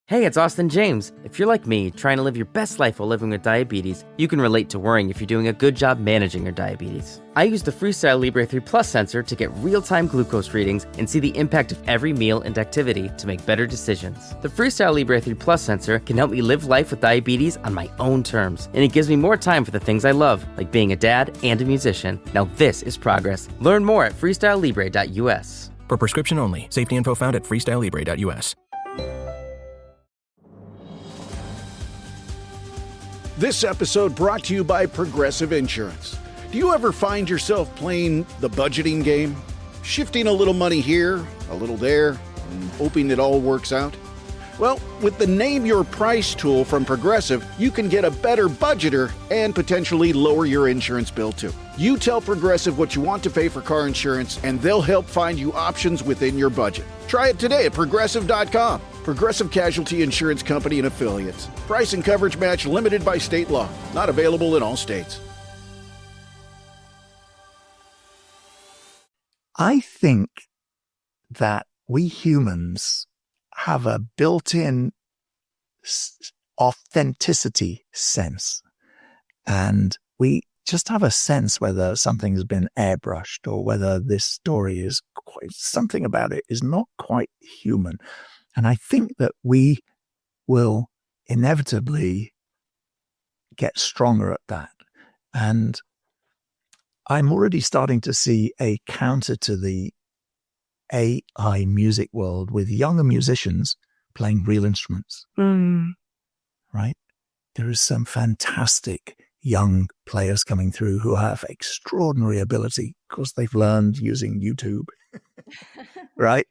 Hey, it's Austin James. If you're like me, trying to live your best life while living with diabetes, you can relate to worrying if you're doing a good job managing your diabetes. I use the Freestyle Libre 3 Plus sensor to get real-time glucose readings and see the impact of every meal and activity to make better decisions. The Freestyle Libre 3 Plus sensor can help me live life with diabetes on my own terms, and it gives me more time for the things I love, like being a dad and a musician. Now this is progress. Learn more at freestylelibre.us. For prescription only. Safety info found at freestylelibre.us. This episode brought to you by Progressive Insurance. Do you ever find yourself playing the budgeting game? Shifting a little money here, a little there, and hoping it all works out? Well, with the Name Your Price tool from Progressive, you can get a better budgeter and potentially lower your insurance bill too. You tell Progressive what you want to pay for car insurance, and they'll help find you options within your budget. Try it today at Progressive.com. Progressive Casualty Insurance Company and Affiliates. Price and coverage match limited by state law. Not available in all states. I think that we humans have a built-in authenticity sense. And we just have a sense whether something's been airbrushed or whether this story is something about it is not quite human. And I think that we will inevitably get stronger at that. And I'm already starting to see a counter to the AI music world with younger musicians playing real instruments. Right? There is some fantastic young players coming through who have extraordinary ability because they've learned using YouTube, right?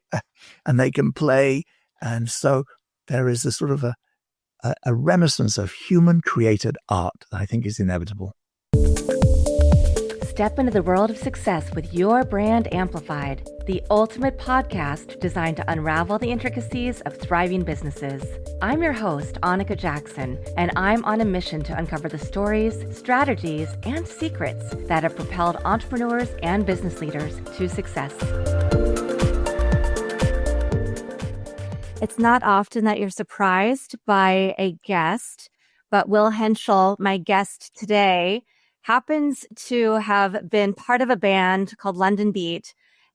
And they can play. And so there is a sort of a reminiscence of human created art that I think is inevitable. Step into the world of success with your brand amplified, the ultimate podcast designed to unravel the intricacies of thriving businesses. I'm your host, Annika Jackson, and I'm on a mission to uncover the stories, strategies, and secrets that have propelled entrepreneurs and business leaders to success. It's not often that you're surprised by a guest, but Will Henshall, my guest today, happens to have been part of a band called London Beat,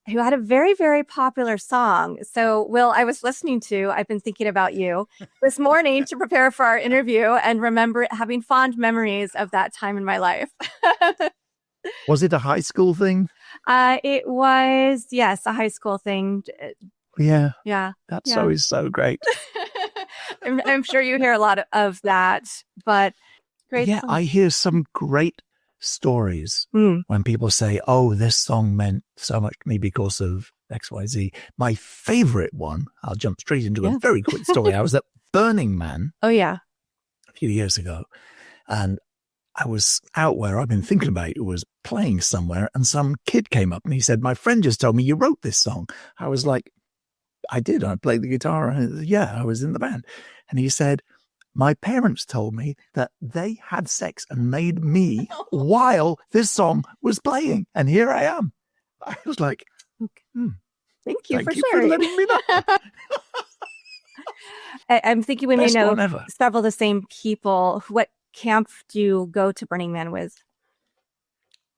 who had a very, very popular song. So, Will, I've been thinking about you this morning to prepare for our interview and remember having fond memories of that time in my life. Was it a high school thing? It was, yes, a high school thing. Yeah. Yeah. That's always so great. I'm sure you hear a lot of that, but great. Yeah, song. I hear some great stories when people say, oh, this song meant so much to me because of XYZ. My favorite one, I'll jump straight into a very quick story. I was at Burning Man. Oh, yeah. A few years ago. And I was out where I've been thinking about it. It was playing somewhere. And some kid came up and he said, my friend just told me you wrote this song. I was like, I did. I played the guitar. And yeah, I was in the band. And he said, my parents told me that they had sex and made me while this song was playing. And here I am. I was like, thank you for letting me know. I'm thinking we may Best know one ever. several of the same people. What camp do you go to Burning Man with?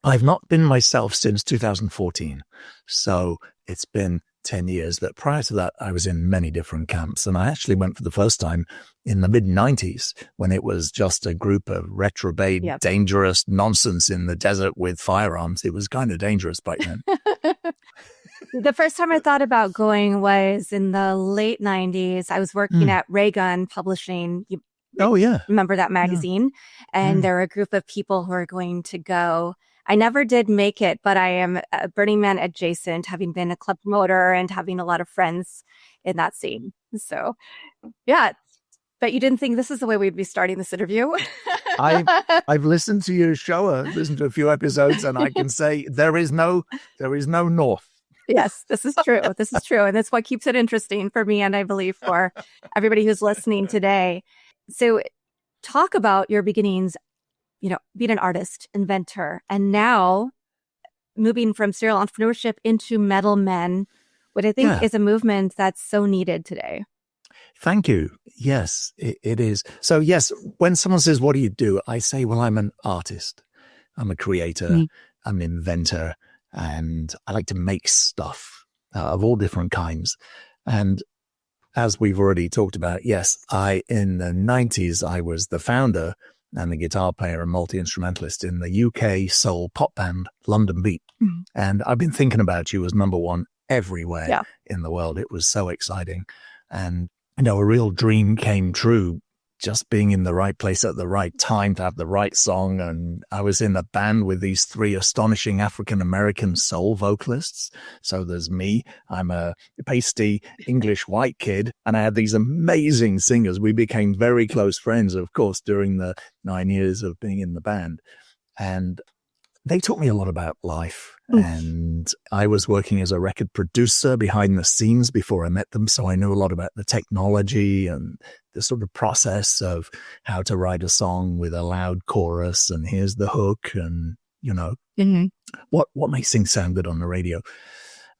I've not been myself since 2014. So it's been 10 years. But prior to that, I was in many different camps. And I actually went for the first time in the mid-90s when it was just a group of retrobate, dangerous nonsense in the desert with firearms. It was kind of dangerous back then. The first time I thought about going was in the late 90s. I was working at Ray Gun Publishing. Remember that magazine? And there were a group of people who were going to go. I never did make it, but I am a Burning Man adjacent, having been a club promoter and having a lot of friends in that scene. So, yeah. But you didn't think this is the way we'd be starting this interview? I've listened to your show, listened to a few episodes, and I can say there is no north. Yes, this is true. This is true. And that's what keeps it interesting for me, and I believe for everybody who's listening today. So talk about your beginnings, being an artist, inventor, and now moving from serial entrepreneurship into Metal Men, what I think is a movement that's so needed today. Thank you. Yes, it is. So yes, when someone says, what do you do? I say, well, I'm an artist. I'm a creator. I'm an inventor. And I like to make stuff of all different kinds. And as we've already talked about, yes, in the 90s, I was the founder and the guitar player and multi-instrumentalist in the UK soul pop band London Beat. And I've been thinking about you as number one everywhere in the world. It was so exciting. And, a real dream came true, just being in the right place at the right time to have the right song. And I was in a band with these three astonishing African-American soul vocalists. So there's me, I'm a pasty English white kid, and I had these amazing singers. We became very close friends, of course, during the 9 years of being in the band. And they taught me a lot about life. And I was working as a record producer behind the scenes before I met them. So I knew a lot about the technology and the sort of process of how to write a song with a loud chorus. And here's the hook and, what makes things sound good on the radio.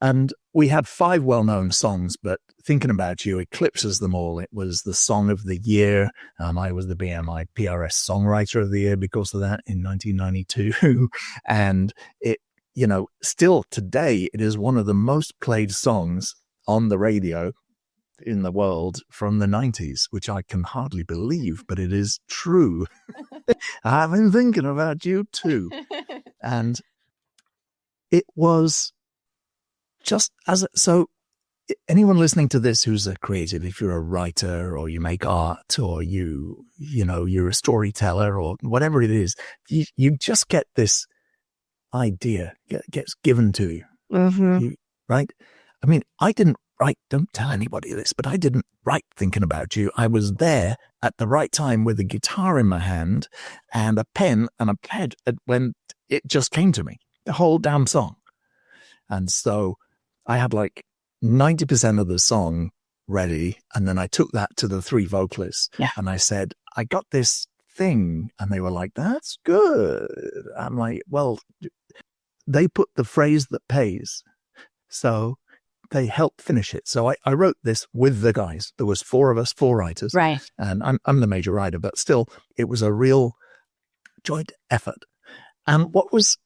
And we had 5 well-known songs, but Thinking About You eclipses them all. It was the song of the year. I was the BMI PRS Songwriter of the Year because of that in 1992. And it, still today, it is one of the most played songs on the radio in the world from the 90s, which I can hardly believe, but it is true. I've been thinking about you too. And it was just so anyone listening to this who's a creative, if you're a writer or you make art or you're a storyteller or whatever it is, you just get this idea gets given to you, right? I mean, I didn't write, don't tell anybody this, but I didn't write Thinking About You. I was there at the right time with a guitar in my hand and a pen and a pad when it just came to me, the whole damn song. And so I had like 90% of the song ready. And then I took that to the 3 vocalists and I said, I got this thing. And they were like, that's good. I'm like, well, they put the phrase that pays. So they helped finish it. So I wrote this with the guys. There was 4 of us, 4 writers. Right. And I'm the major writer, but still it was a real joint effort. And what was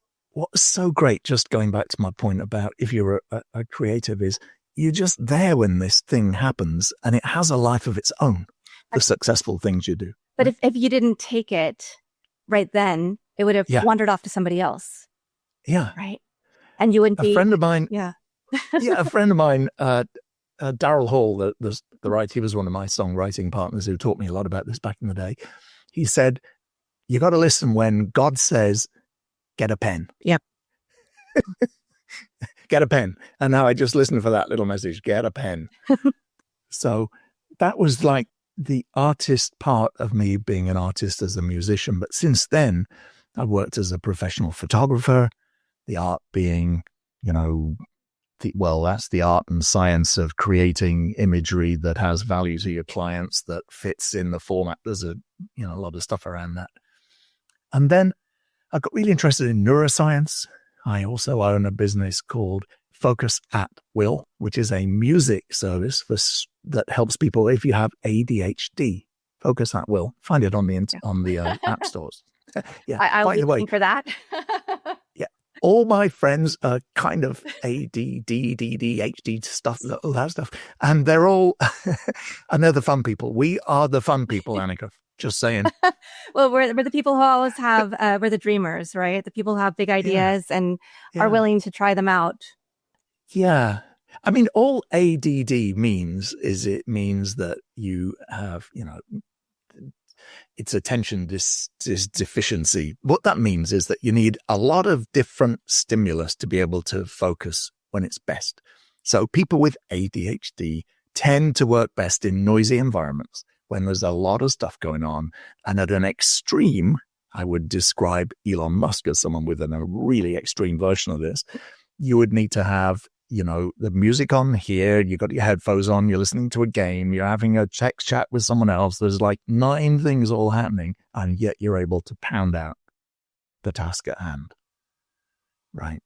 so great, just going back to my point about if you're a creative, is you're just there when this thing happens and it has a life of its own, the successful things you do. But if you didn't take it right then, it would have wandered off to somebody else. Yeah. Right. And you wouldn't be... A friend of mine... a friend of mine, Darryl Hall, the writer, he was one of my songwriting partners who taught me a lot about this back in the day. He said, you got to listen when God says, get a pen. Yep. Get a pen. And now I just listened for that little message, get a pen. So that was like the artist part of me being an artist as a musician. But since then, I've worked as a professional photographer, the art being, that's the art and science of creating imagery that has value to your clients, that fits in the format. There's a lot of stuff around that. And then I got really interested in neuroscience. I also own a business called Focus at Will, which is a music service that helps people if you have ADHD. Focus at Will. Find it on the app stores. I'll be looking for that. All my friends are kind of ADD, HD stuff, all that stuff. And they're all, and they're the fun people. We are the fun people, Annika. Just saying. Well, we're the people who always have, we're the dreamers, right? The people who have big ideas and are willing to try them out. Yeah. I mean, all ADD means is it means that you have, it's attention deficiency. What that means is that you need a lot of different stimulus to be able to focus when it's best. So people with ADHD tend to work best in noisy environments when there's a lot of stuff going on. And at an extreme, I would describe Elon Musk as someone with a really extreme version of this. You would need to have, the music on here, you got your headphones on, you're listening to a game, you're having a text chat with someone else. There's like 9 things all happening, and yet you're able to pound out the task at hand. Right.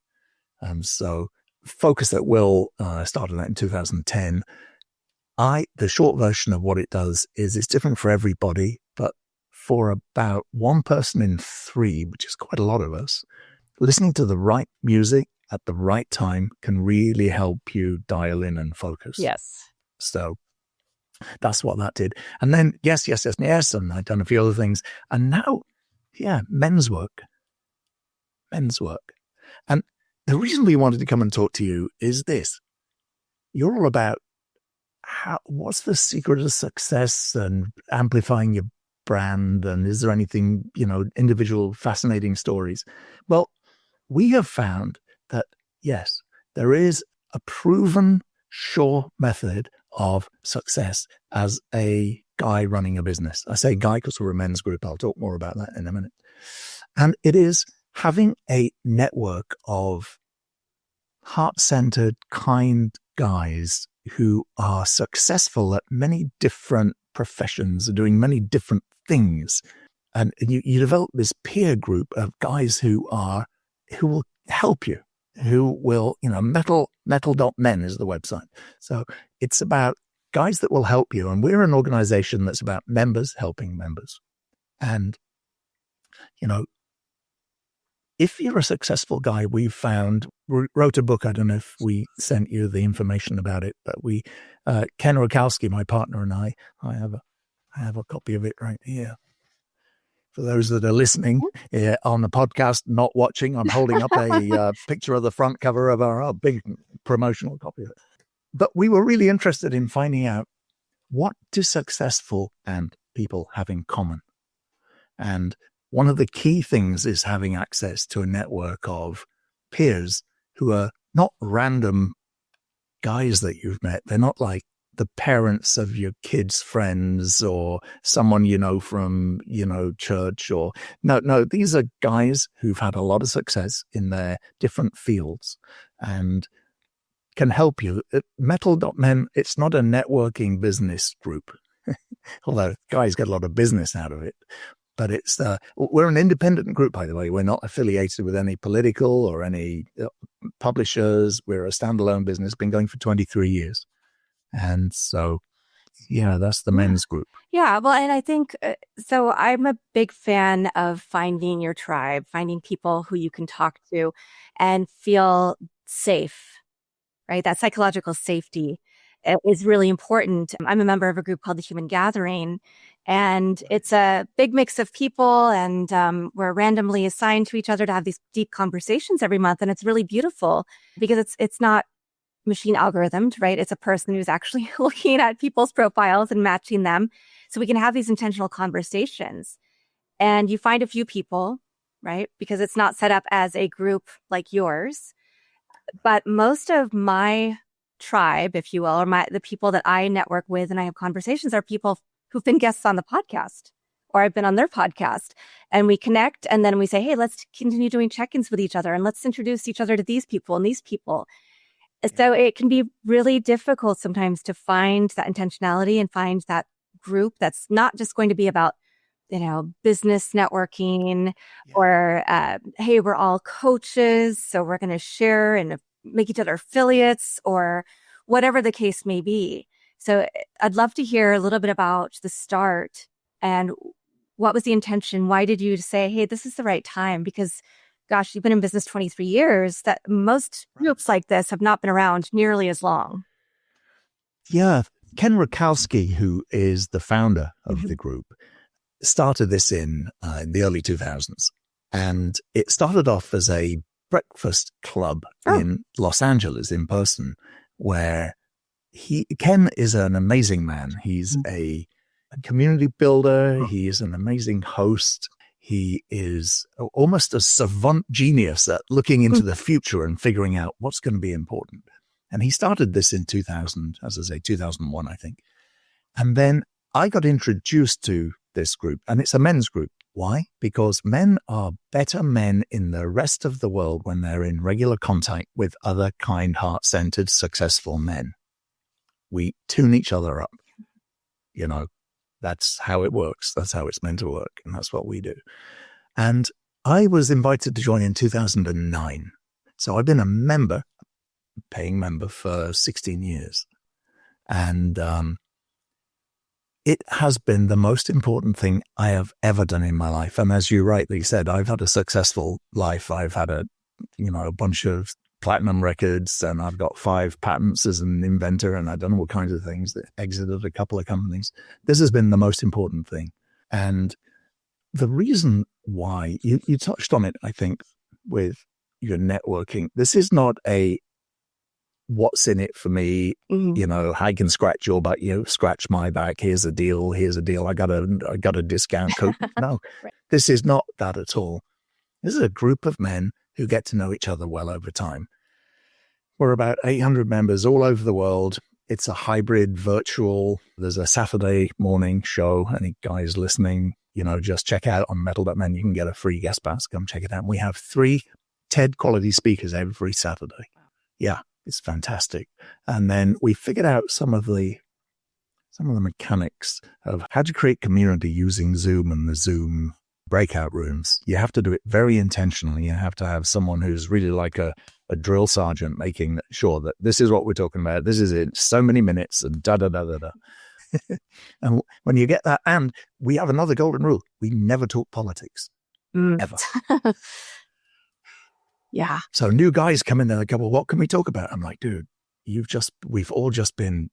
So Focus at Will, I started that in 2010. the short version of what it does is it's different for everybody, but for about one person in three, which is quite a lot of us, listening to the right music at the right time can really help you dial in and focus. Yes. So that's what that did. And then, yes. And I've done a few other things. And now, men's work. And the reason we wanted to come and talk to you is this. You're all about what's the secret of success and amplifying your brand, and is there anything, individual fascinating stories? Well, we have found that, yes, there is a proven, sure method of success as a guy running a business. I say guy because we're a men's group. I'll talk more about that in a minute. And it is having a network of heart-centered, kind guys who are successful at many different professions and doing many different things. And you develop this peer group of guys who will help you, who will, metal.men is the website. So it's about guys that will help you. And we're an organization that's about members helping members. And, if you're a successful guy, we've found, wrote a book. I don't know if we sent you the information about it, but Ken Rakowski, my partner, and I have a copy of it right here. For those that are listening on the podcast, not watching, I'm holding up a picture of the front cover of our big promotional copy of it. But we were really interested in finding out, what do successful and people have in common? And one of the key things is having access to a network of peers who are not random guys that you've met. They're not like the parents of your kids' friends or someone from, church or... No, these are guys who've had a lot of success in their different fields and can help you. Metal.men, it's not a networking business group, although guys get a lot of business out of it. But we're an independent group, by the way. We're not affiliated with any political or any publishers. We're a standalone business, been going for 23 years. And so, that's the men's group. Yeah, well, and I think, so I'm a big fan of finding your tribe, finding people who you can talk to and feel safe, right? That psychological safety is really important. I'm a member of a group called the Human Gathering, and it's a big mix of people, and we're randomly assigned to each other to have these deep conversations every month. And it's really beautiful because it's not machine algorithmed, right? It's a person who's actually looking at people's profiles and matching them. So we can have these intentional conversations. And you find a few people, right? Because it's not set up as a group like yours. But most of my tribe, if you will, or the people that I network with and I have conversations are people who've been guests on the podcast, or I've been on their podcast, and we connect, and then we say, hey, let's continue doing check-ins with each other, and let's introduce each other to these people and these people. So it can be really difficult sometimes to find that intentionality and find that group that's not just going to be about, business networking or, hey, we're all coaches, so we're going to share and make each other affiliates or whatever the case may be. So I'd love to hear a little bit about the start and what was the intention? Why did you say, hey, this is the right time? Because gosh, you've been in business 23 years, that most groups like this have not been around nearly as long. Yeah. Ken Rakowski, who is the founder of the group, started this in the early 2000s. And it started off as a breakfast club in Los Angeles in person, where Ken is an amazing man. He's a community builder. He is an amazing host. He is almost a savant genius at looking into the future and figuring out what's going to be important. And he started this in 2000, as I say, 2001, I think. And then I got introduced to this group, and it's a men's group. Why? Because men are better men in the rest of the world when they're in regular contact with other kind, heart-centered, successful men. We tune each other up. That's how it works. That's how it's meant to work. And that's what we do. And I was invited to join in 2009. So I've been a paying member for 16 years. And it has been the most important thing I have ever done in my life. And as you rightly said, I've had a successful life. I've had a bunch of platinum records, and I've got 5 patents as an inventor, and I've done all kinds of things that exited a couple of companies. This has been the most important thing. And the reason why, you touched on it, I think, with your networking. This is not a what's in it for me, I can scratch your back, scratch my back, here's a deal, I got a discount code. No, right. This is not that at all. This is a group of men who get to know each other well over time. We're about 800 members all over the world. It's a hybrid virtual. There's a Saturday morning show. Any guys listening, just check out on metal.men. You can get a free guest pass. Come check it out. We have 3 TED quality speakers every Saturday. Yeah. It's fantastic. And then we figured out some of the mechanics of how to create community using Zoom and the Zoom breakout rooms. You have to do it very intentionally. You have to have someone who's really like a drill sergeant, making sure that this is what we're talking about. This is it. So many minutes and da-da-da-da-da. And when you get that, and we have another golden rule. We never talk politics. Ever. Yeah. So new guys come in there, they go, well, what can we talk about? I'm like, dude, we've all just been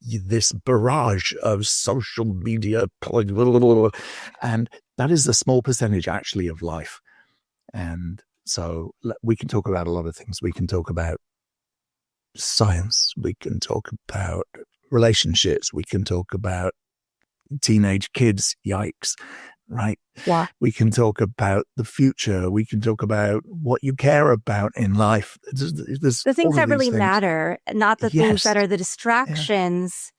this barrage of social media, and that is the small percentage actually of life. And so we can talk about a lot of things. We can talk about science. We can talk about relationships. We can talk about teenage kids. Yikes. Right. Yeah. We can talk about the future. We can talk about what you care about in life. There's the things that really matter, not the things that are the distractions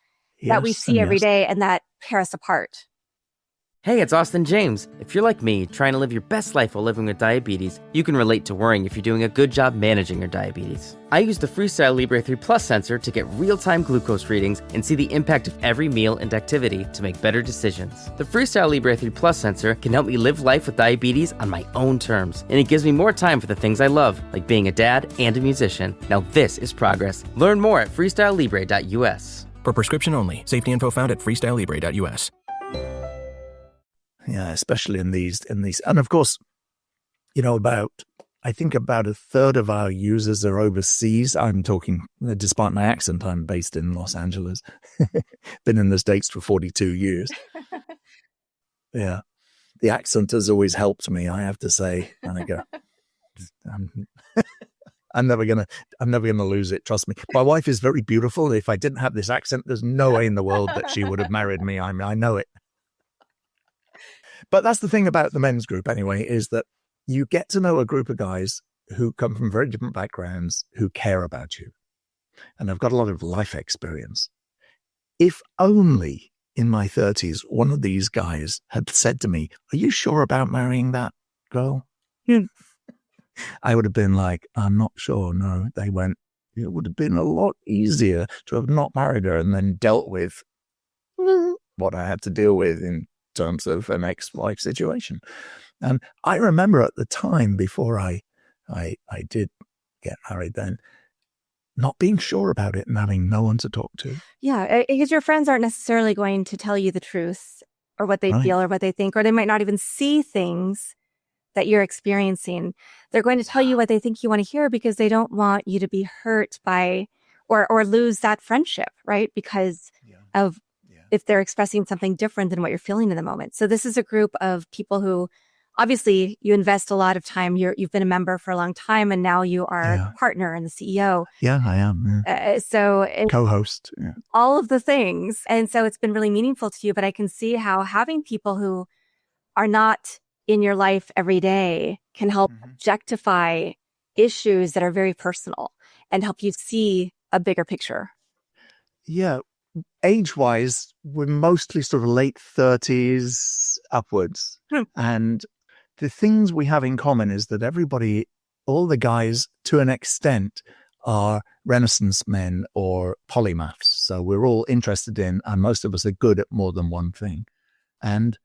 that we see every day and that tear us apart. Hey, it's Austin James. If you're like me, trying to live your best life while living with diabetes, you can relate to worrying if you're doing a good job managing your diabetes. I use the Freestyle Libre 3 Plus sensor to get real-time glucose readings and see the impact of every meal and activity to make better decisions. The Freestyle Libre 3 Plus sensor can help me live life with diabetes on my own terms, and it gives me more time for the things I love, like being a dad and a musician. Now this is progress. Learn more at freestylelibre.us. For prescription only. Safety info found at freestylelibre.us. Yeah, especially in these, and of course, I think about a third of our users are overseas. I'm talking, despite my accent, I'm based in Los Angeles. Been in the States for 42 years. Yeah, the accent has always helped me, I have to say. And I go, I'm never gonna lose it. Trust me. My wife is very beautiful. If I didn't have this accent, there's no way in the world that she would have married me. I know it. But that's the thing about the men's group anyway, is that you get to know a group of guys who come from very different backgrounds, who care about you. And I've got a lot of life experience. If only in my 30s, one of these guys had said to me, are you sure about marrying that girl? I would have been like, I'm not sure. No, they went, it would have been a lot easier to have not married her and then dealt with what I had to deal with in terms of an ex-wife situation. And I remember at the time, before I did get married then, not being sure about it and having no one to talk to. Yeah, because your friends aren't necessarily going to tell you the truth or what they feel or what they think, or they might not even see things that you're experiencing. They're going to tell you what they think you want to hear because they don't want you to be hurt by or lose that friendship, right? Because of if they're expressing something different than what you're feeling in the moment. So this is a group of people who, obviously, you invest a lot of time. You've been a member for a long time, and now you are a partner and the CEO. Yeah, I am. Yeah. Co-host. Yeah. All of the things. And so it's been really meaningful to you. But I can see how having people who are not in your life every day can help objectify issues that are very personal and help you see a bigger picture. Yeah. Age-wise, we're mostly sort of late 30s upwards. And the things we have in common is that everybody, all the guys, to an extent, are Renaissance men or polymaths. So we're all interested in, and most of us are good at more than one thing. And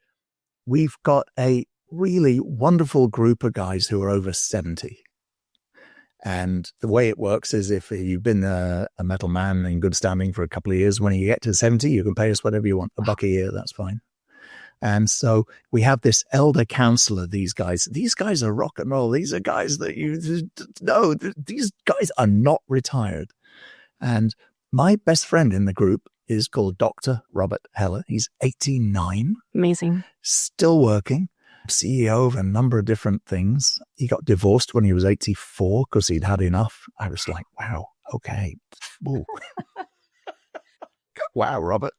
we've got a really wonderful group of guys who are over 70. And the way it works is if you've been a metal man in good standing for a couple of years, when you get to 70, you can pay us whatever you want, $1 a year, that's fine. And so we have this elder counselor, these guys are rock and roll. These are guys that these guys are not retired. And my best friend in the group is called Dr. Robert Heller. He's 89. Amazing. Still working. CEO of a number of different things. He got divorced when he was 84 because he'd had enough. I was like, wow, okay. Wow, Robert.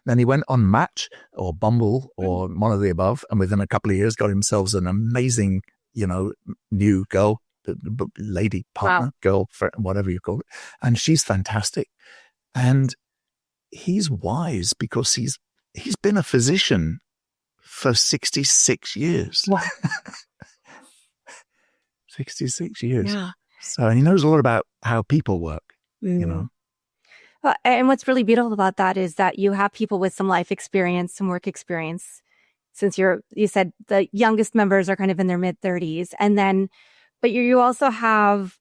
Then he went on Match or Bumble or one of the above, and within a couple of years got himself an amazing, new girl, lady partner, girlfriend, whatever you call it. And she's fantastic. And he's wise because he's been a physician for 66 years. Wow. 66 years. Yeah. So he knows a lot about how people work, Well, and what's really beautiful about that is that you have people with some life experience, some work experience. Since you said the youngest members are kind of in their mid-30s. And then, but you also have,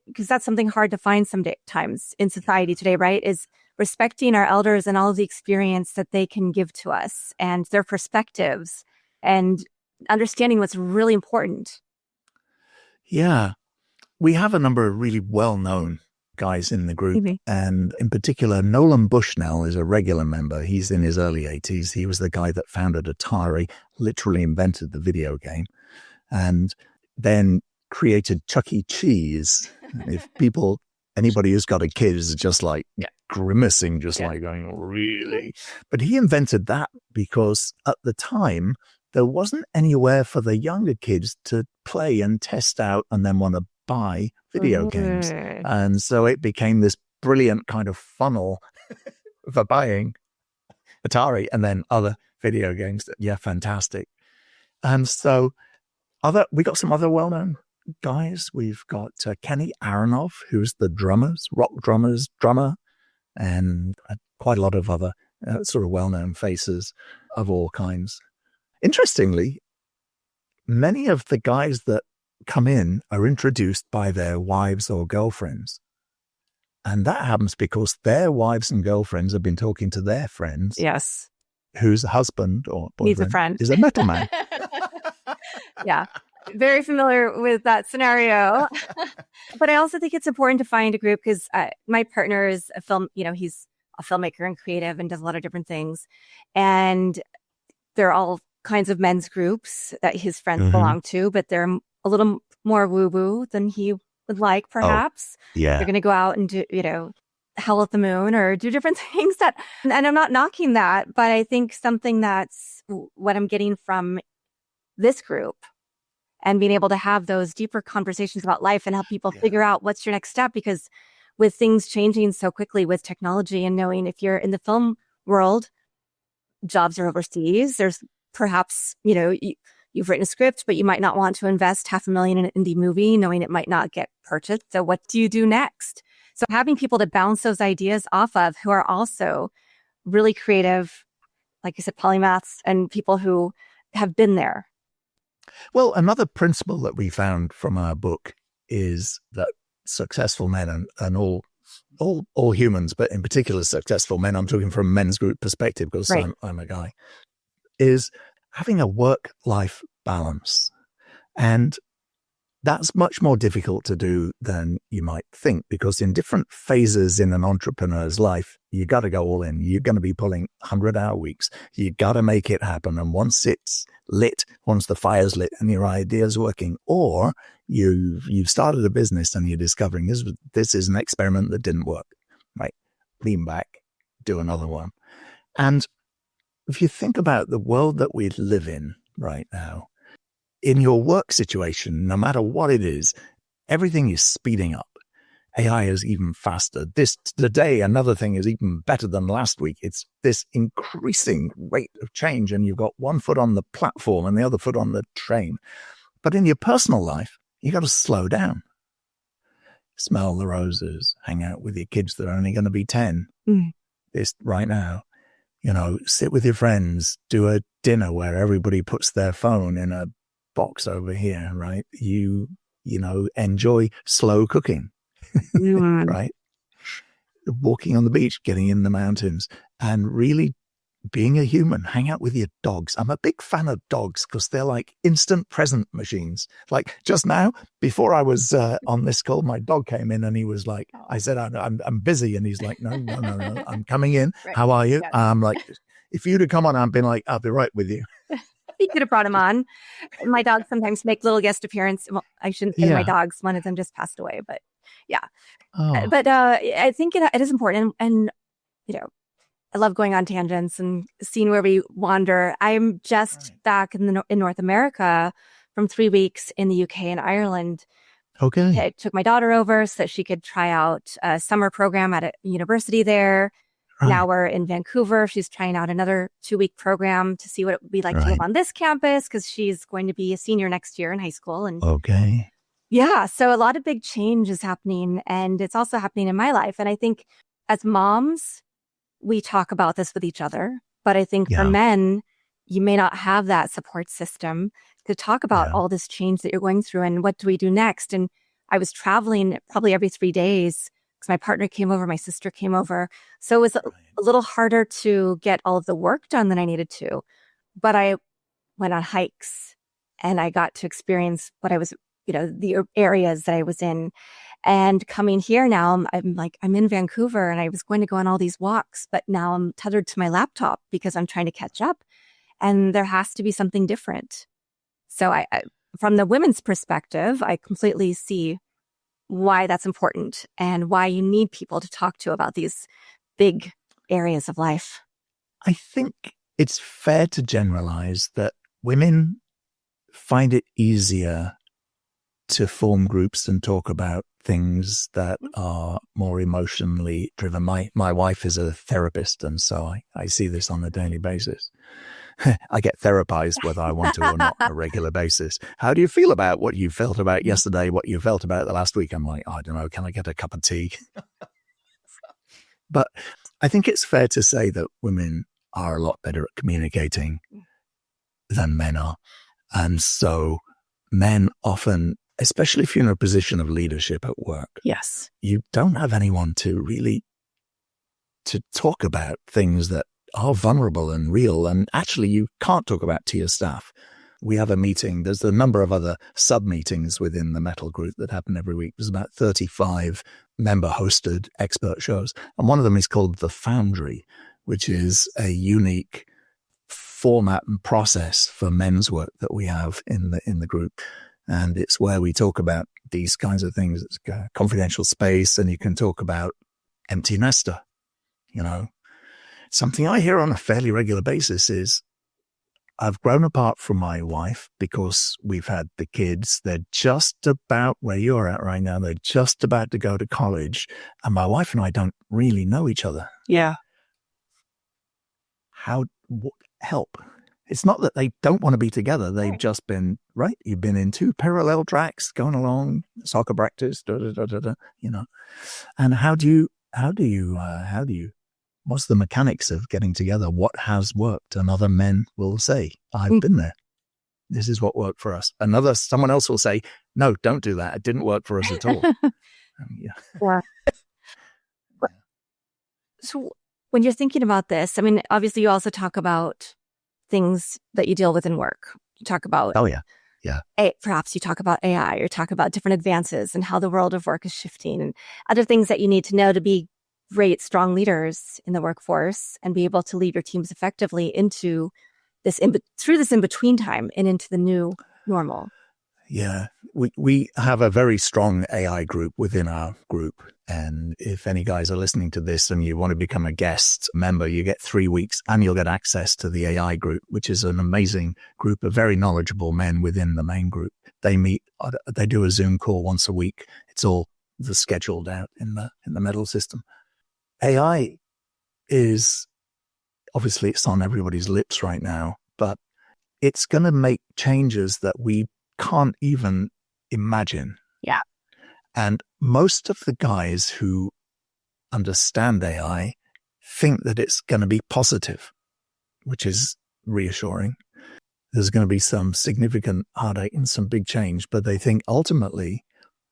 because that's something hard to find sometimes in society today, right? Is respecting our elders and all of the experience that they can give to us and their perspectives and understanding what's really important. Yeah. We have a number of really well-known guys in the group. Mm-hmm. And in particular, Nolan Bushnell is a regular member. He's in his early 80s. He was the guy that founded Atari, literally invented the video game, and then created Chuck E. Cheese. If anybody who's got a kid is just like grimacing, like going, really? But he invented that because at the time, there wasn't anywhere for the younger kids to play and test out and then want to buy video games. And so it became this brilliant kind of funnel for buying Atari and then other video games. Fantastic. And so we got some other well-known guys. We've got Kenny Aronoff, who's the rock drummer, and quite a lot of other sort of well-known faces of all kinds. Interestingly, many of the guys that come in are introduced by their wives or girlfriends. And that happens because their wives and girlfriends have been talking to their friends. Yes. Whose husband or boyfriend needs a friend. Is a metal man. Yeah. Very familiar with that scenario. But I also think it's important to find a group because my partner is he's a filmmaker and creative and does a lot of different things. And they're all kinds of men's groups that his friends belong to, but they're a little more woo-woo than he would like, perhaps. Oh, yeah. They're going to go out and do, hell at the moon or do different things and I'm not knocking that, but I think something that's what I'm getting from this group and being able to have those deeper conversations about life and help people figure out what's your next step, because with things changing so quickly with technology and knowing if you're in the film world, jobs are overseas. There's perhaps, you've written a script, but you might not want to invest $500,000 in an indie movie, knowing it might not get purchased. So what do you do next? So having people to bounce those ideas off of who are also really creative, like you said, polymaths and people who have been there. Well, another principle that we found from our book is that successful men and all humans, but in particular successful men, I'm talking from a men's group perspective because I'm a guy, is having a work-life balance. And that's much more difficult to do than you might think, because in different phases in an entrepreneur's life, you got to go all in. You're going to be pulling 100-hour weeks. You got to make it happen. And once it's lit, once the fire's lit and your idea's working, or you've started a business and you're discovering this is an experiment that didn't work, right? Lean back, do another one. And if you think about the world that we live in right now, in your work situation, no matter what it is, everything is speeding up. AI is even faster. Today, another thing is even better than last week. It's this increasing rate of change, and you've got one foot on the platform and the other foot on the train. But in your personal life, you got to slow down. Smell the roses, hang out with your kids that are only going to be 10. This right now. Sit with your friends, do a dinner where everybody puts their phone in a box over here, right? You enjoy slow cooking, right? Walking on the beach, getting in the mountains, and really being a human. Hang out with your dogs. I'm a big fan of dogs because they're like instant present machines. Like just now, before I was on this call, my dog came in and he was like, I said, I'm busy. And he's like, no, I'm coming in. Right. How are you? Yes. I'm like, if you'd have come on, I'd been like, I'll be right with you. You could have brought him on. My dogs sometimes make little guest appearance. Well, I shouldn't say my dogs. One of them just passed away, but yeah. Oh. But I think it is important. And I love going on tangents and seeing where we wander. I'm just back in North America from 3 weeks in the UK and Ireland. Okay. I took my daughter over so that she could try out a summer program at a university there. Right. Now we're in Vancouver. She's trying out another 2-week program to see what it would be like to live on this campus because she's going to be a senior next year in high school. And okay. Yeah. So a lot of big change is happening, and it's also happening in my life. And I think as moms, we talk about this with each other, but I think for men, you may not have that support system to talk about all this change that you're going through and what do we do next. And I was traveling probably every 3 days because my partner came over, my sister came over. So it was a little harder to get all of the work done than I needed to. But I went on hikes and I got to experience what I was, the areas that I was in. And coming here now, I'm in Vancouver and I was going to go on all these walks, but now I'm tethered to my laptop because I'm trying to catch up and there has to be something different. So I from the women's perspective, I completely see why that's important and why you need people to talk to about these big areas of life. I think it's fair to generalize that women find it easier to form groups and talk about things that are more emotionally driven. My wife is a therapist, and so I see this on a daily basis. I get therapized whether I want to or not on a regular basis. How do you feel about what you felt about yesterday, what you felt about the last week? I'm like, I don't know, can I get a cup of tea? But I think it's fair to say that women are a lot better at communicating than men are. And so men often, especially if you're in a position of leadership at work, yes, you don't have anyone to talk about things that are vulnerable and real. And actually, you can't talk about to your staff. We have a meeting. There's a number of other sub-meetings within the metal group that happen every week. There's about 35 member-hosted expert shows. And one of them is called The Foundry, which is a unique format and process for men's work that we have in the group. And it's where we talk about these kinds of things. It's a confidential space, and you can talk about empty nester. Something I hear on a fairly regular basis is, I've grown apart from my wife because we've had the kids. They're just about where you're at right now. They're just about to go to college. And my wife and I don't really know each other. Yeah. What help? It's not that they don't want to be together. They've just been, right? You've been in 2 parallel tracks going along, soccer practice, And how do you, what's the mechanics of getting together? What has worked? And other men will say, I've been there. This is what worked for us. Someone else will say, no, don't do that. It didn't work for us at all. Yeah. So when you're thinking about this, I mean, obviously you also talk about things that you deal with in work. You talk about, perhaps you talk about AI, or talk about different advances and how the world of work is shifting, and other things that you need to know to be great, strong leaders in the workforce and be able to lead your teams effectively into this through this in-between time and into the new normal. Yeah, we have a very strong AI group within our group. And if any guys are listening to this and you want to become a guest member, you get 3 weeks and you'll get access to the AI group, which is an amazing group of very knowledgeable men within the main group. They meet, they do a Zoom call once a week. It's all scheduled out in the medal system. AI is, obviously it's on everybody's lips right now, but it's going to make changes that we can't even imagine. Yeah. And most of the guys who understand AI think that it's going to be positive, which is reassuring. there's going to be some significant heartache and some big change, but they think ultimately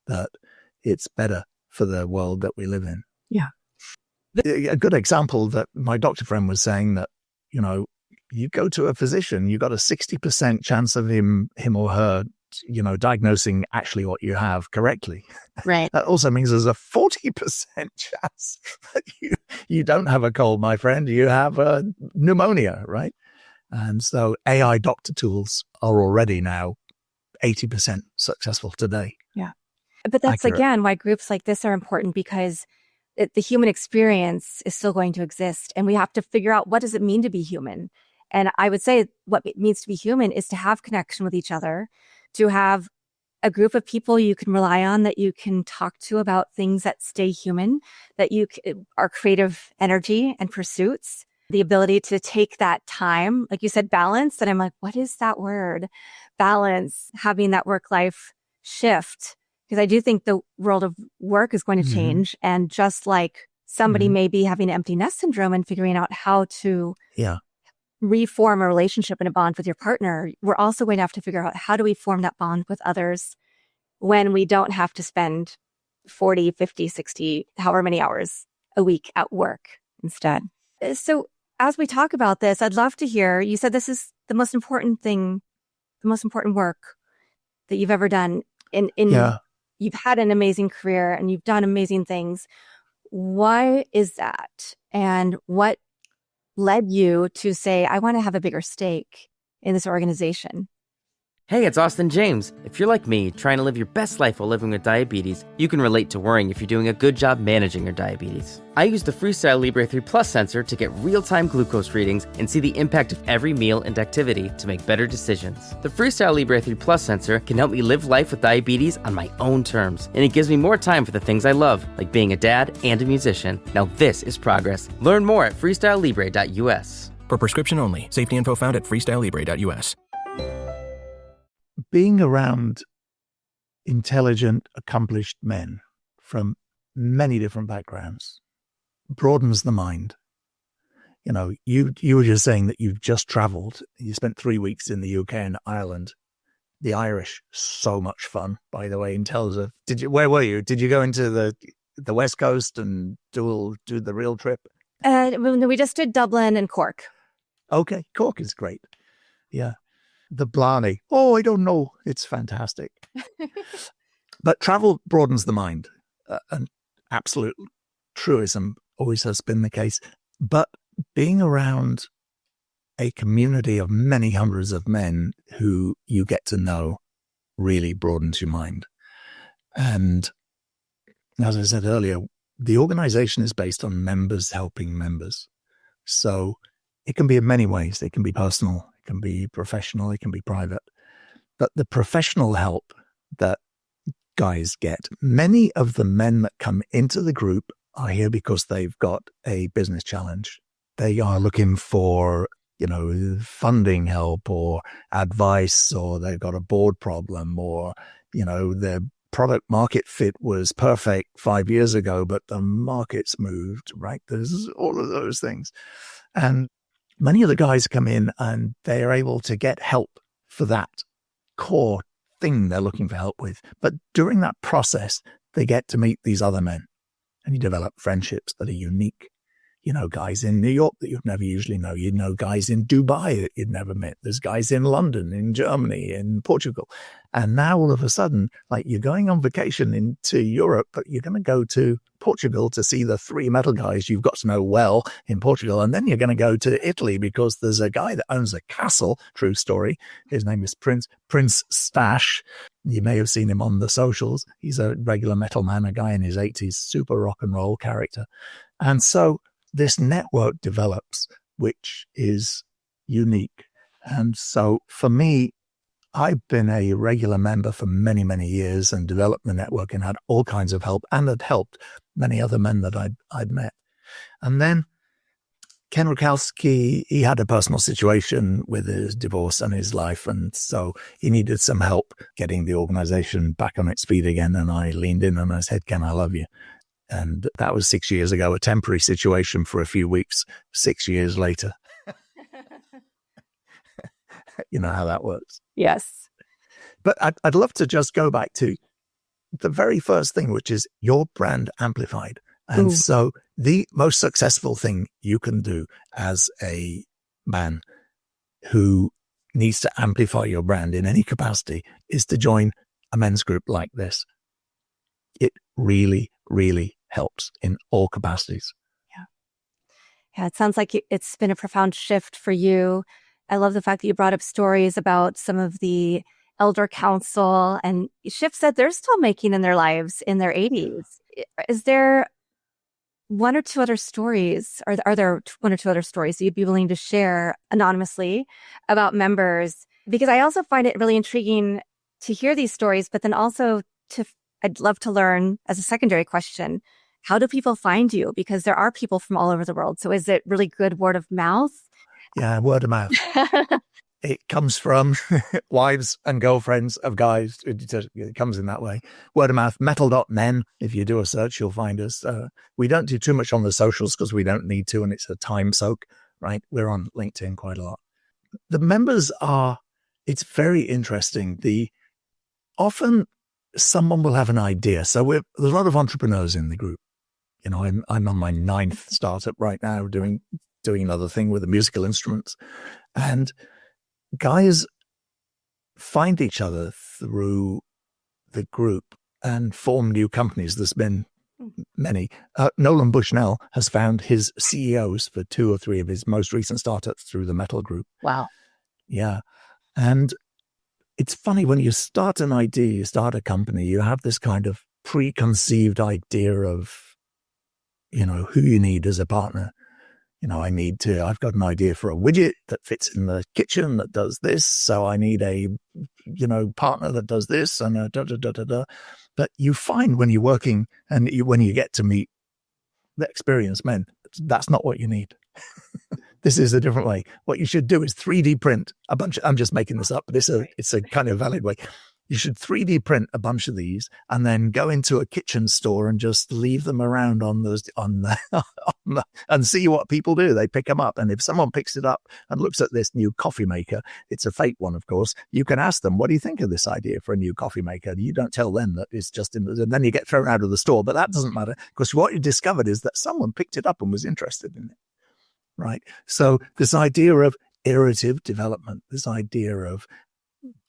that it's better for the world that we live in. Yeah. A good example that my doctor friend was saying that, you go to a physician, you got a 60% chance of him or her, diagnosing actually what you have correctly. Right. That also means there's a 40% chance that you don't have a cold, my friend. You have a pneumonia, right? And so AI doctor tools are already now 80% successful today. Yeah. But that's, accurate. Again, why groups like this are important, because the human experience is still going to exist. And we have to figure out, what does it mean to be human? And I would say what it means to be human is to have connection with each other, to have a group of people you can rely on, that you can talk to about things that stay human, that are creative energy and pursuits, the ability to take that time, like you said, balance. And I'm like, what is that word? Balance, having that work-life shift. Because I do think the world of work is going to change. And just like somebody may be having empty nest syndrome and figuring out how to reform a relationship and a bond with your partner, we're also going to have to figure out, how do we form that bond with others when we don't have to spend 40, 50, 60, however many hours a week at work instead. So as we talk about this, I'd love to hear, you said this is the most important thing, the most important work that you've ever done. You've had an amazing career and you've done amazing things. Why is that? And what led you to say, I want to have a bigger stake in this organization? Hey, it's Austin James. If you're like me, trying to live your best life while living with diabetes, you can relate to worrying if you're doing a good job managing your diabetes. I use the Freestyle Libre 3 Plus sensor to get real-time glucose readings and see the impact of every meal and activity to make better decisions. The Freestyle Libre 3 Plus sensor can help me live life with diabetes on my own terms, and it gives me more time for the things I love, like being a dad and a musician. Now this is progress. Learn more at freestylelibre.us. For prescription only. Safety info found at freestylelibre.us. Being around intelligent, accomplished men from many different backgrounds broadens the mind. You were just saying that you've just traveled. You spent 3 weeks in the UK and Ireland. The Irish, so much fun, by the way, in terms of, where were you? Did you go into the West Coast and do the real trip? We just did Dublin and Cork. Okay, Cork is great. Yeah. The Blarney. Oh, I don't know. It's fantastic. But travel broadens the mind. An absolute truism, always has been the case. But being around a community of many hundreds of men who you get to know really broadens your mind. And as I said earlier, the organization is based on members helping members. So it can be in many ways. It can be personal. It can be professional, it can be private. But the professional help that guys get, many of the men that come into the group are here because they've got a business challenge. They are looking for, funding help or advice, or they've got a board problem, or, their product market fit was perfect 5 years ago, but the market's moved, right? There's all of those things. And many of the guys come in and they are able to get help for that core thing they're looking for help with. But during that process, they get to meet these other men and you develop friendships that are unique. Guys in New York that you'd never usually know. Guys in Dubai that you'd never met. There's guys in London, in Germany, in Portugal. And now all of a sudden, like, you're going on vacation into Europe, but you're going to go to Portugal to see the 3 metal guys you've got to know well in Portugal. And then you're going to go to Italy because there's a guy that owns a castle, true story. His name is Prince Stash. You may have seen him on the socials. He's a regular metal man, a guy in his 80s, super rock and roll character. And so this network develops, which is unique. And so for me, I've been a regular member for many, many years and developed the network and had all kinds of help and had helped many other men that I'd met. And then Ken Rakowski, he had a personal situation with his divorce and his life. And so he needed some help getting the organization back on its feet again. And I leaned in and I said, Ken, I love you. And that was 6 years ago, a temporary situation for a few weeks. 6 years later, You know how that works. Yes. But I'd love to just go back to the very first thing, which is your brand amplified. And so the most successful thing you can do as a man who needs to amplify your brand in any capacity is to join a men's group like this. It really, really helps in all capacities. Yeah, it sounds like it's been a profound shift for you. I love the fact that you brought up stories about some of the elder council and shifts that they're still making in their lives in their 80s. Is there one or two other stories, or are there one or two other stories that you'd be willing to share anonymously about members? Because I also find it really intriguing to hear these stories, but then also I'd love to learn, as a secondary question, how do people find you? Because there are people from all over the world. So is it really good word of mouth? Yeah, word of mouth. It comes from wives and girlfriends of guys. It comes in that way. Word of mouth, metal.men. If you do a search, you'll find us. We don't do too much on the socials because we don't need to, and it's a time soak, right? We're on LinkedIn quite a lot. The members it's very interesting. Often someone will have an idea. So there's a lot of entrepreneurs in the group. You know, I'm on my 9th startup right now, doing another thing with the musical instruments. And guys find each other through the group and form new companies. There's been many. Nolan Bushnell has found his CEOs for 2 or 3 of his most recent startups through the metal group. Wow. Yeah. And it's funny, when you start an idea, you start a company, you have this kind of preconceived idea of, you know, who you need as a partner. You know, I've got an idea for a widget that fits in the kitchen that does this. So I need a, partner that does this and a da-da-da-da-da. But you find when you're working and when you get to meet the experienced men, that's not what you need. This is a different way. What you should do is 3D print a bunch. I'm just making this up, but it's a kind of valid way. You should 3D print a bunch of these and then go into a kitchen store and just leave them around and see what people do. They pick them up. And if someone picks it up and looks at this new coffee maker, it's a fake one, of course. You can ask them, what do you think of this idea for a new coffee maker? You don't tell them that it's just and then you get thrown out of the store, but that doesn't matter because what you discovered is that someone picked it up and was interested in it. Right. So this idea of iterative development, this idea of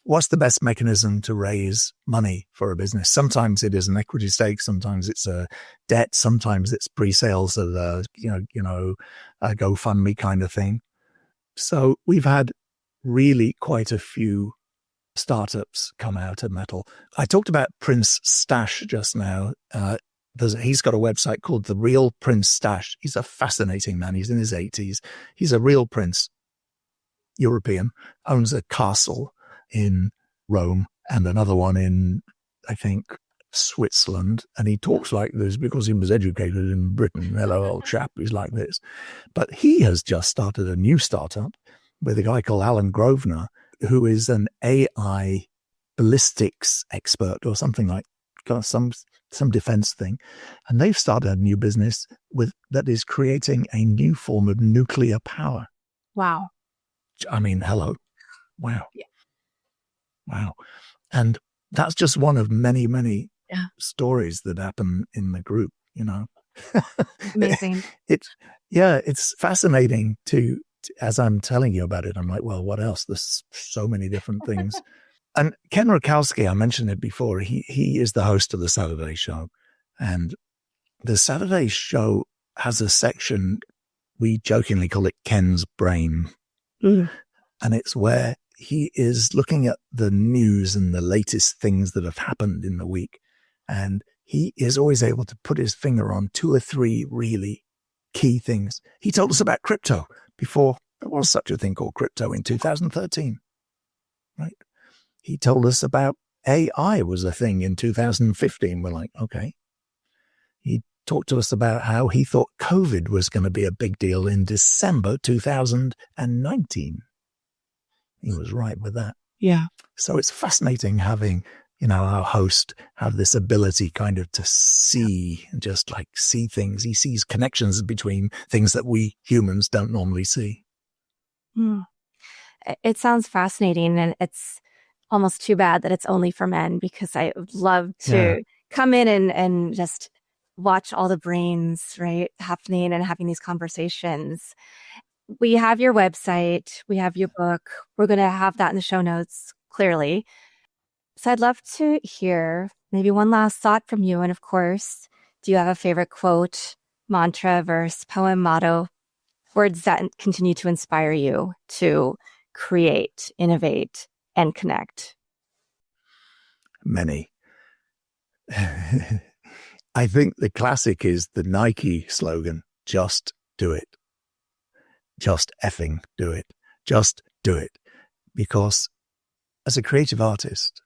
what's the best mechanism to raise money for a business? Sometimes it is an equity stake. Sometimes it's a debt. Sometimes it's pre-sales of a GoFundMe kind of thing. So we've had really quite a few startups come out of metal. I talked about Prince Stash just now. He's got a website called The Real Prince Stash. He's a fascinating man. He's in his 80s. He's a real prince, European, owns a castle in Rome and another one in, I think, Switzerland. And he talks like this because he was educated in Britain. Hello, old chap. He's like this. But he has just started a new startup with a guy called Alan Grosvenor, who is an AI ballistics expert or something like some defense thing. And they've started a new business that is creating a new form of nuclear power. Wow. I mean, hello. Wow. Yeah. Wow. And that's just one of many, many stories that happen in the group, you know. Amazing. It's fascinating to, as I'm telling you about it, I'm like, well, what else? There's so many different things. And Ken Rakowski, I mentioned it before, he is the host of the Saturday Show. And the Saturday Show has a section, we jokingly call it Ken's Brain. Mm. And it's where he is looking at the news and the latest things that have happened in the week. And he is always able to put his finger on 2 or 3 really key things. He told us about crypto before there was such a thing called crypto in 2013, right? He told us about AI was a thing in 2015. We're like, okay. He talked to us about how he thought COVID was going to be a big deal in December 2019. He was right with that. Yeah. So it's fascinating having, our host have this ability kind of to see, just like see things. He sees connections between things that we humans don't normally see. Mm. It sounds fascinating, and it's almost too bad that it's only for men, because I would love to come in and just watch all the brains, right, happening and having these conversations. We have your website, we have your book. We're going to have that in the show notes, clearly. So I'd love to hear maybe one last thought from you. And of course, do you have a favorite quote, mantra, verse, poem, motto, words that continue to inspire you to create, innovate, and connect? Many. I think the classic is the Nike slogan, just do it. Just effing do it. Just do it. Because as a creative artist,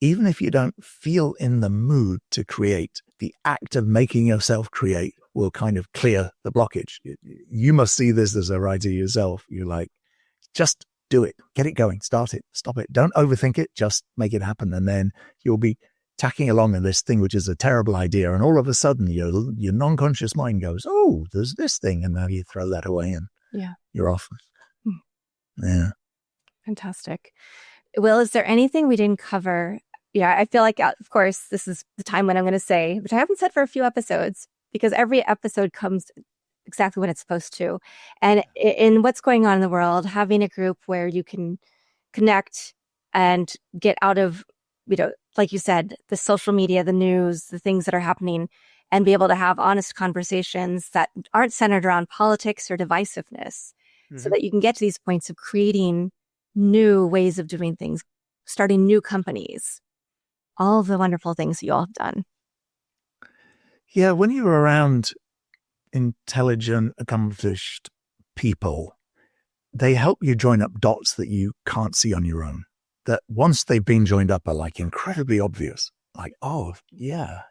even if you don't feel in the mood to create, the act of making yourself create will kind of clear the blockage. You must see this as a writer yourself. You're like, just do it. Get it going. Start it. Stop it. Don't overthink it. Just make it happen. And then you'll be tacking along in this thing, which is a terrible idea. And all of a sudden, your non-conscious mind goes, oh, there's this thing. And now you throw that away and you're off. Yeah. Fantastic. Will, is there anything we didn't cover? Yeah, I feel like, of course, this is the time when I'm going to say, which I haven't said for a few episodes, because every episode comes exactly when it's supposed to. And in what's going on in the world, having a group where you can connect and get out of, like you said, the social media, the news, the things that are happening, and be able to have honest conversations that aren't centered around politics or divisiveness, so that you can get to these points of creating new ways of doing things, starting new companies, all of the wonderful things that you all have done. Yeah, when you're around intelligent, accomplished people, they help you join up dots that you can't see on your own, that once they've been joined up are like incredibly obvious. Like, oh, yeah,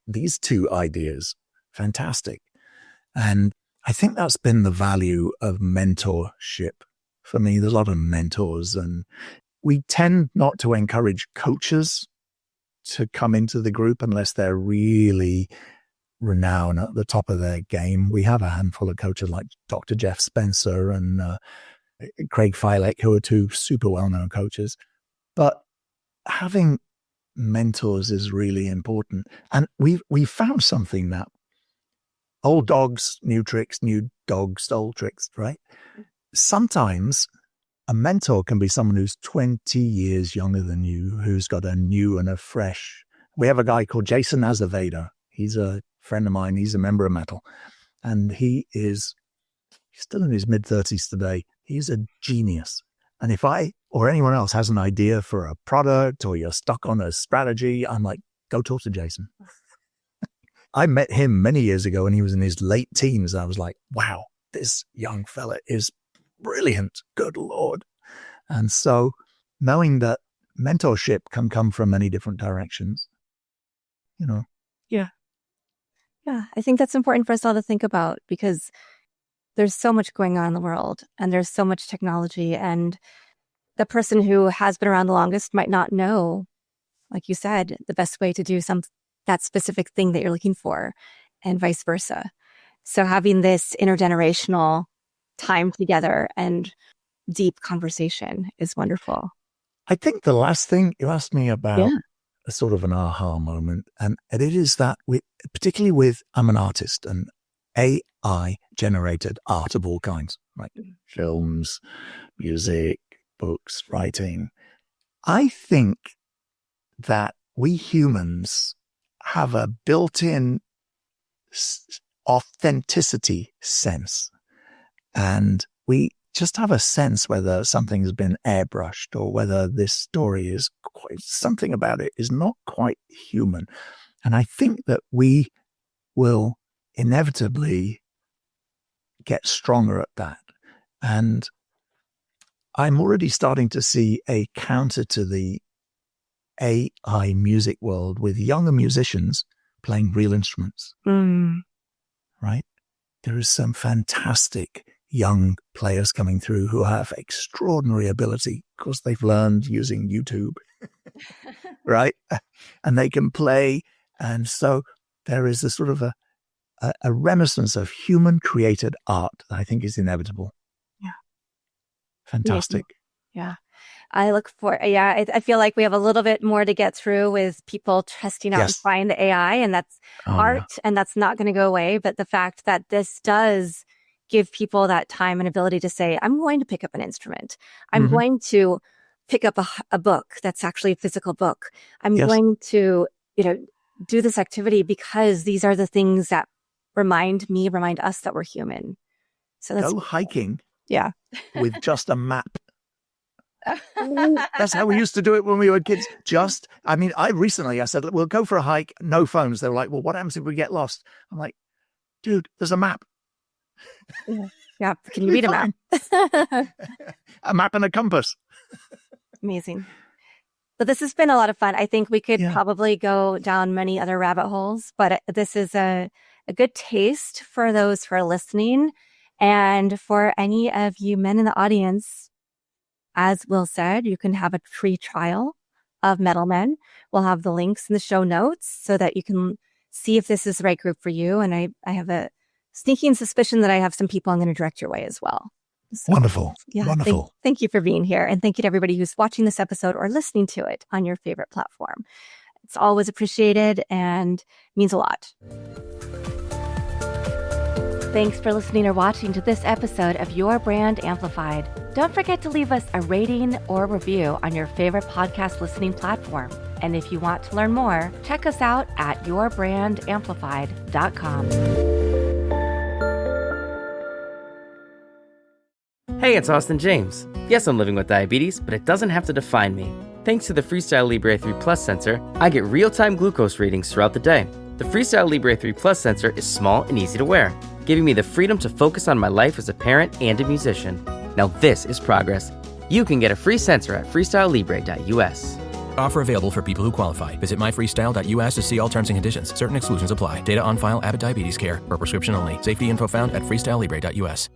these two ideas, fantastic. And I think that's been the value of mentorship for me. There's a lot of mentors, and we tend not to encourage coaches to come into the group unless they're really renowned at the top of their game. We have a handful of coaches like Dr. Jeff Spencer and Craig Filek, who are two super well-known coaches. But having mentors is really important. And we found something that old dogs, new tricks, new dogs, old tricks, right? Sometimes a mentor can be someone who's 20 years younger than you, who's got a new and a fresh. We have a guy called Jason Azevedo. He's a friend of mine. He's a member of Metal. And he's still in his mid-30s today. He's a genius. And if I or anyone else has an idea for a product, or you're stuck on a strategy, I'm like, go talk to Jason. I met him many years ago when he was in his late teens. I was like, wow, this young fella is brilliant. Good Lord. And so knowing that mentorship can come from many different directions, Yeah, I think that's important for us all to think about, because there's so much going on in the world, and there's so much technology, and the person who has been around the longest might not know, like you said, the best way to do that specific thing that you're looking for, and vice versa. So having this intergenerational time together and deep conversation is wonderful. I think the last thing you asked me about, a sort of an aha moment, and it is that particularly with, I'm an artist, and AI generated art of all kinds, right? Films, music, books, writing. I think that we humans have a built-in authenticity sense, and we just have a sense whether something's been airbrushed, or whether this story is something about it is not quite human. And I think that we will inevitably get stronger at that. And I'm already starting to see a counter to the AI music world with younger musicians playing real instruments. Right? There is some fantastic young players coming through who have extraordinary ability because they've learned using YouTube, right? And they can play. And so there is a sort of a renaissance of human created art that I think is inevitable. Yeah. Fantastic. Yeah. I feel like we have a little bit more to get through with people testing out and trying the AI, and that's art, and that's not going to go away. But the fact that this does give people that time and ability to say, I'm going to pick up an instrument. I'm going to pick up a book that's actually a physical book. I'm going to, do this activity because these are the things that remind us that we're human. So that's go hiking. Yeah. With just a map. That's how we used to do it when we were kids. I said, we'll go for a hike, no phones. They were like, well, what happens if we get lost? I'm like, dude, there's a map. Yeah. Can you read a map? A map and a compass. Amazing. But this has been a lot of fun. I think we could probably go down many other rabbit holes, but this is a good taste for those who are listening. And for any of you men in the audience, as Will said, you can have a free trial of Metal Men. We'll have the links in the show notes so that you can see if this is the right group for you. And I have a sneaking suspicion that I have some people I'm going to direct your way as well. So, wonderful. Yeah, wonderful. Thank you for being here. And thank you to everybody who's watching this episode or listening to it on your favorite platform. It's always appreciated and means a lot. Thanks for listening or watching to this episode of Your Brand Amplified. Don't forget to leave us a rating or review on your favorite podcast listening platform. And if you want to learn more, check us out at yourbandamplified.com. Hey, it's Austin James. Yes, I'm living with diabetes, but it doesn't have to define me. Thanks to the Freestyle Libre 3 Plus sensor, I get real-time glucose readings throughout the day. The Freestyle Libre 3 Plus sensor is small and easy to wear, giving me the freedom to focus on my life as a parent and a musician. Now this is progress. You can get a free sensor at freestylelibre.us. Offer available for people who qualify. Visit myfreestyle.us to see all terms and conditions. Certain exclusions apply. Data on file, Abbott Diabetes Care. Per prescription only. Safety info found at freestylelibre.us.